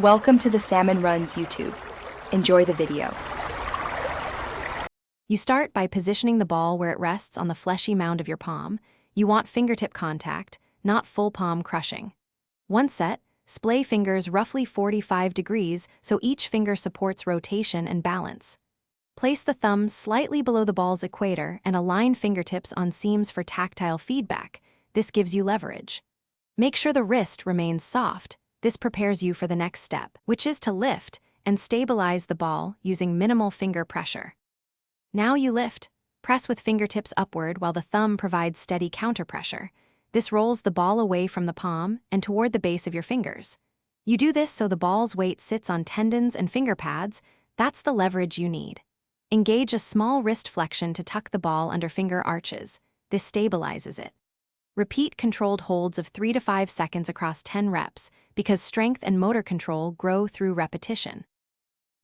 Welcome to the Salmon Runs YouTube. Enjoy the video. You start by positioning the ball where it rests on the fleshy mound of your palm. You want fingertip contact, not full palm crushing. Once set, splay fingers roughly 45 degrees so each finger supports rotation and balance. Place the thumbs slightly below the ball's equator and align fingertips on seams for tactile feedback. This gives you leverage. Make sure the wrist remains soft. This prepares you for the next step, which is to lift and stabilize the ball using minimal finger pressure. Now you lift. Press with fingertips upward while the thumb provides steady counterpressure. This rolls the ball away from the palm and toward the base of your fingers. You do this so the ball's weight sits on tendons and finger pads. That's the leverage you need. Engage a small wrist flexion to tuck the ball under finger arches. This stabilizes it. Repeat controlled holds of 3 to 5 seconds across 10 reps because strength and motor control grow through repetition.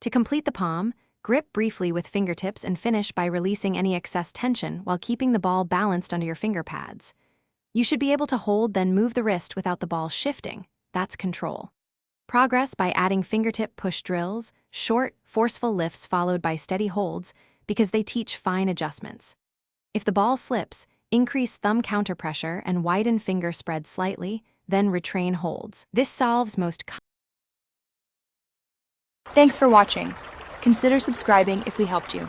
To complete the palm, grip briefly with fingertips and finish by releasing any excess tension while keeping the ball balanced under your finger pads. You should be able to hold then move the wrist without the ball shifting. That's control. Progress by adding fingertip push drills, short, forceful lifts followed by steady holds because they teach fine adjustments. If the ball slips, increase thumb counterpressure and widen finger spread slightly, then retrain holds. This solves most. Thanks for watching. Consider subscribing if we helped you.